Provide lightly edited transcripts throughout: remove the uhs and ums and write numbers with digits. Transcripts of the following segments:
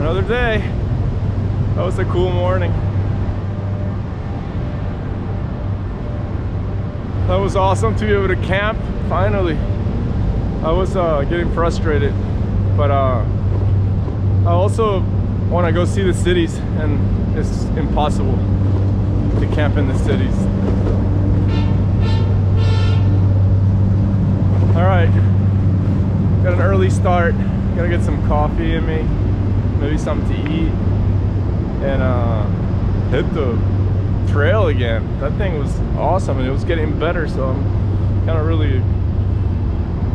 another day. That was a cool morning. That was awesome to be able to camp, finally. I was getting frustrated, but I also want to go see the cities, and it's impossible to camp in the cities. All right, got an early start. Gotta get some coffee in me, maybe something to eat, and hit the trail again. That thing was awesome, and it was getting better, so I'm kind of really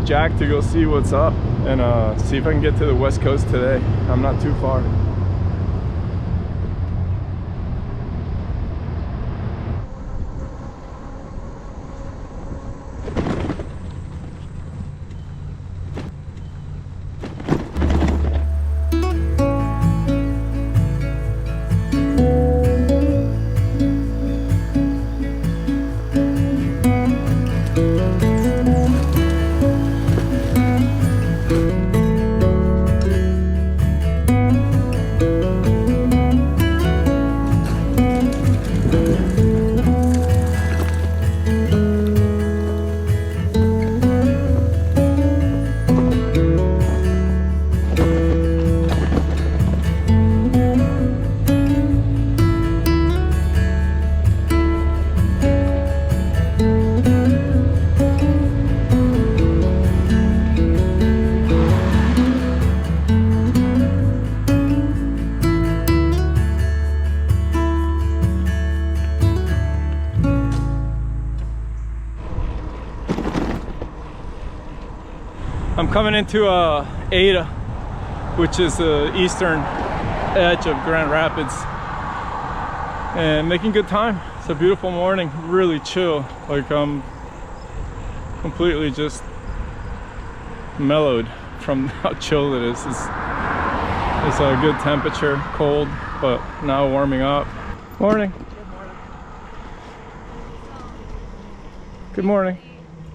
jacked to go see what's up and see if I can get to the West Coast today. I'm not too far. I'm coming into Ada, which is the eastern edge of Grand Rapids, and making good time. It's a beautiful morning, really chill. Like I'm completely just mellowed from how chill it is. It's a good temperature, cold, but now warming up. Morning. Good morning.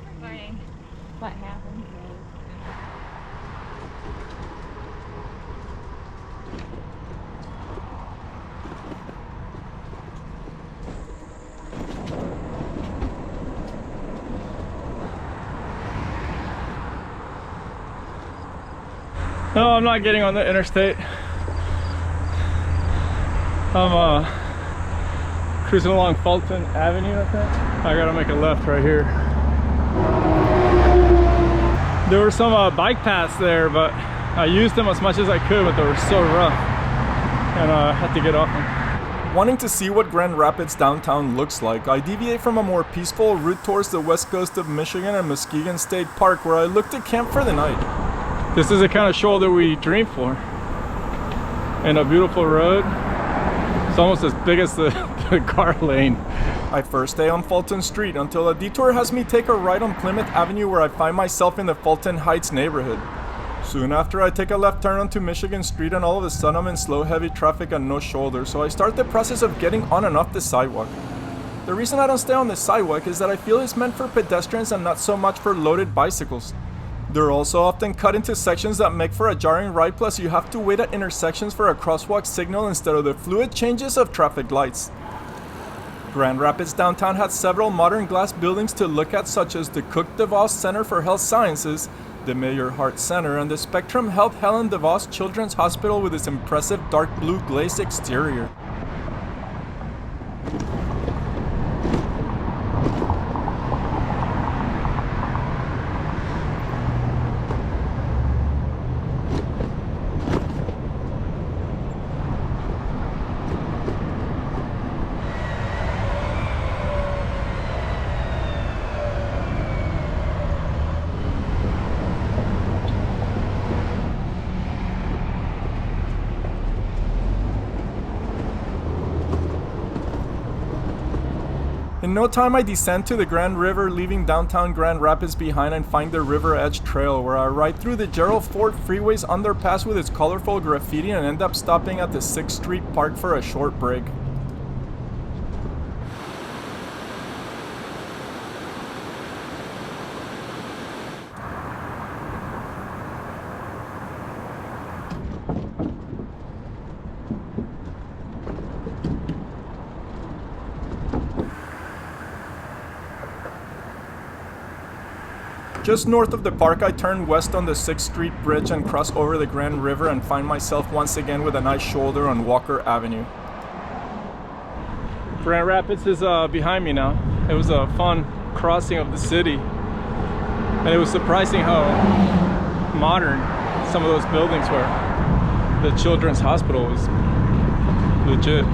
Good morning. What happened? No, I'm not getting on the interstate. I'm cruising along Fulton Avenue, I think. I gotta make a left right here. There were some bike paths there, but I used them as much as I could, but they were so rough, and I had to get off them. Wanting to see what Grand Rapids downtown looks like, I deviate from a more peaceful route towards the west coast of Michigan and Muskegon State Park, where I look to camp for the night. This is the kind of shoulder we dream for. And a beautiful road. It's almost as big as the car lane. I first stay on Fulton Street until a detour has me take a right on Plymouth Avenue, where I find myself in the Fulton Heights neighborhood. Soon after, I take a left turn onto Michigan Street, and all of a sudden I'm in slow heavy traffic and no shoulder, so I start the process of getting on and off the sidewalk. The reason I don't stay on the sidewalk is that I feel it's meant for pedestrians and not so much for loaded bicycles. They're also often cut into sections that make for a jarring ride, plus you have to wait at intersections for a crosswalk signal instead of the fluid changes of traffic lights. Grand Rapids downtown has several modern glass buildings to look at, such as the Cook DeVos Center for Health Sciences, the Mayer Hart Center, and the Spectrum Health Helen DeVos Children's Hospital with its impressive dark blue glazed exterior. In no time, I descend to the Grand River, leaving downtown Grand Rapids behind, and find the River Edge Trail, where I ride through the Gerald Ford Freeway's underpass with its colorful graffiti and end up stopping at the 6th Street Park for a short break. Just north of the park, I turn west on the 6th Street Bridge and cross over the Grand River and find myself once again with a nice shoulder on Walker Avenue. Grand Rapids is behind me now. It was a fun crossing of the city, and it was surprising how modern some of those buildings were. The Children's Hospital was legit.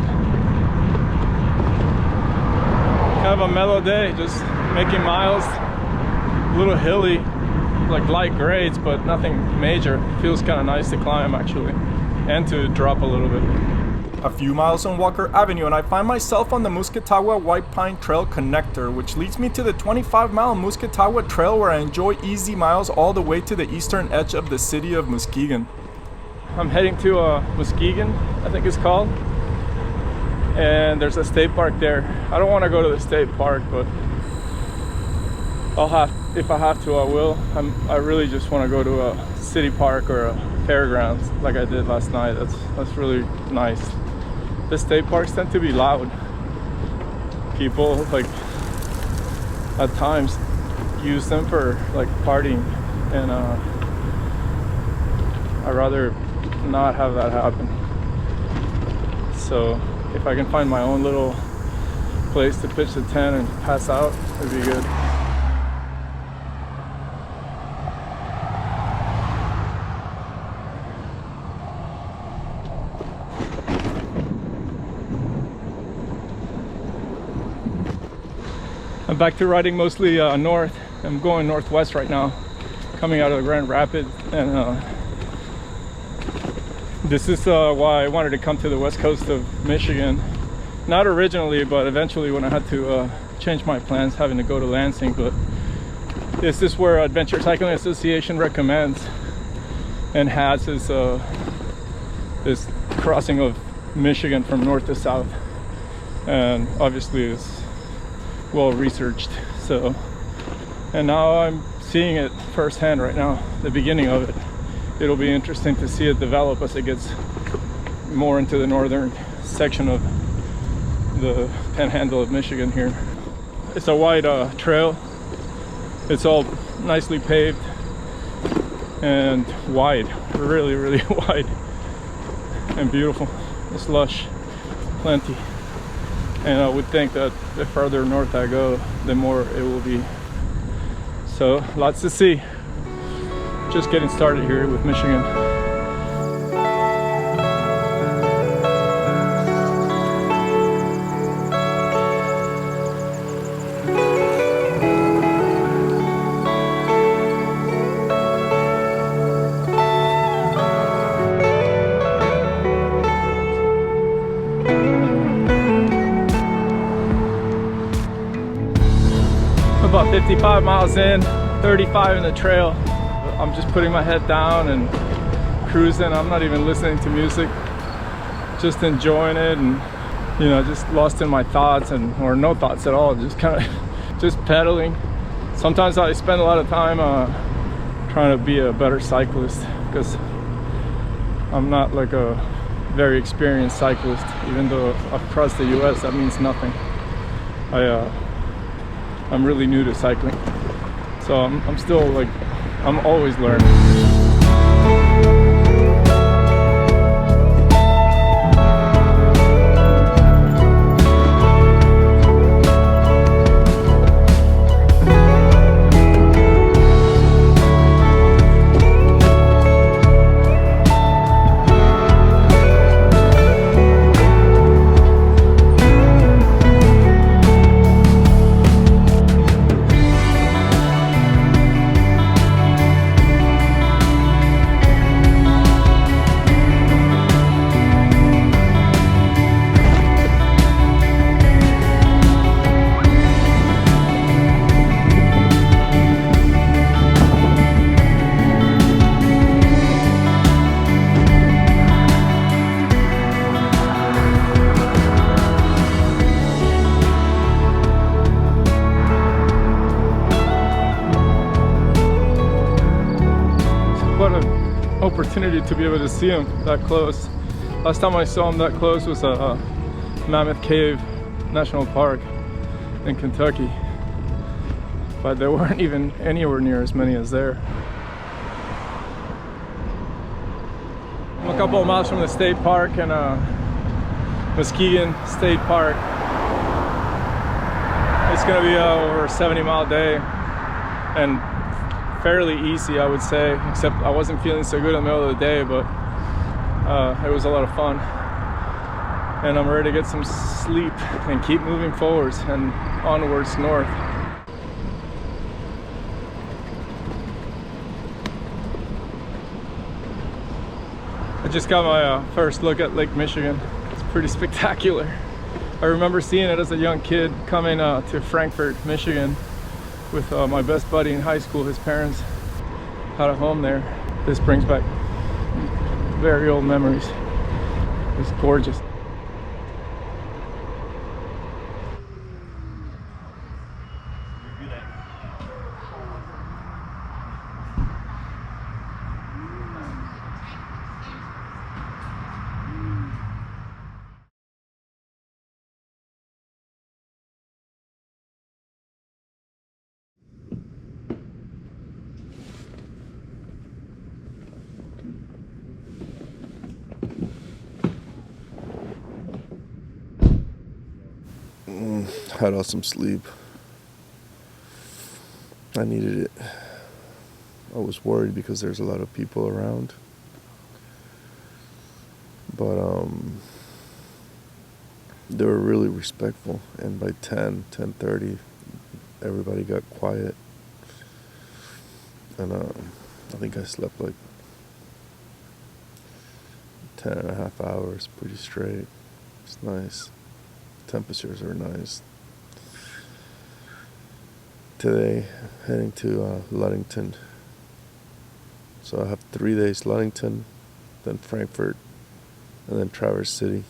Kind of a mellow day, just making miles. A little hilly, like light grades, but nothing major. Feels kind of nice to climb actually, and to drop a little bit. A few miles on Walker Avenue and I find myself on the Musketawa White Pine Trail connector, which leads me to the 25-mile Musketawa Trail, where I enjoy easy miles all the way to the eastern edge of the city of Muskegon. I'm heading to Muskegon, I think it's called, and there's a state park there. I don't want to go to the state park, but if I have to, I will. I really just want to go to a city park or a fairgrounds like I did last night. That's really nice. The state parks tend to be loud. People like at times use them for like partying, and I'd rather not have that happen. So if I can find my own little place to pitch the tent and pass out, it'd be good. I'm back to riding mostly north. I'm going northwest right now, coming out of the Grand Rapids, and this is why I wanted to come to the west coast of Michigan. Not originally, but eventually when I had to change my plans, having to go to Lansing. But this is where Adventure Cycling Association recommends and has this crossing of Michigan from north to south, and obviously it's well researched. So, and now I'm seeing it firsthand right now, the beginning of it. It'll be interesting to see it develop as it gets more into the northern section of the panhandle of Michigan here. It's a wide trail. It's all nicely paved and wide, really, really wide and beautiful. It's lush, plenty. And I would think that the further north I go, the more it will be. So, lots to see. Just getting started here with Michigan. About 55 miles in, 35 in the trail. I'm just putting my head down and cruising. I'm not even listening to music, just enjoying it, and you know, just lost in my thoughts, or no thoughts at all, just kind of just pedaling. Sometimes I spend a lot of time trying to be a better cyclist, because I'm not like a very experienced cyclist. Even though across the US that means nothing. I'm really new to cycling, so I'm still like, I'm always learning. Opportunity to be able to see him that close. Last time I saw him that close was Mammoth Cave National Park in Kentucky. but there weren't even anywhere near as many as there. I'm a couple of miles from the state park in Muskegon State Park. It's gonna be over a 70-mile day and fairly easy, I would say, except I wasn't feeling so good in the middle of the day, but it was a lot of fun. And I'm ready to get some sleep and keep moving forwards and onwards north. I just got my first look at Lake Michigan. It's pretty spectacular. I remember seeing it as a young kid coming to Frankfort, Michigan with my best buddy in high school. His parents had a home there. This brings back very old memories. It's gorgeous. Had awesome sleep. I needed it. I was worried because there's a lot of people around. But they were really respectful, and by 10:30 everybody got quiet. And I think I slept like 10.5 hours pretty straight. It's nice. Temperatures are nice. Today, heading to Ludington. So I have 3 days Ludington, then Frankfort, and then Traverse City.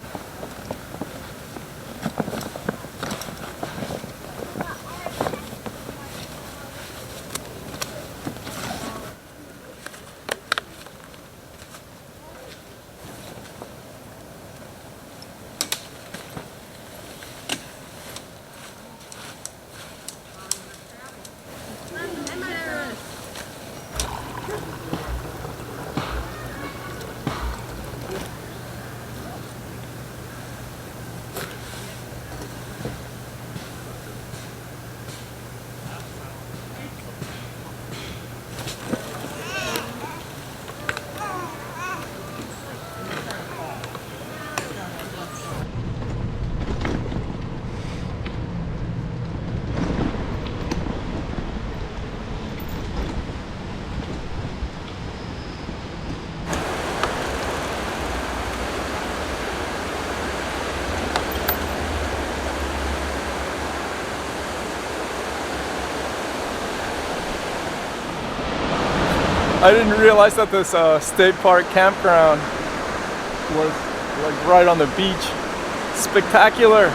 I didn't realize that this state park campground was like right on the beach. Spectacular.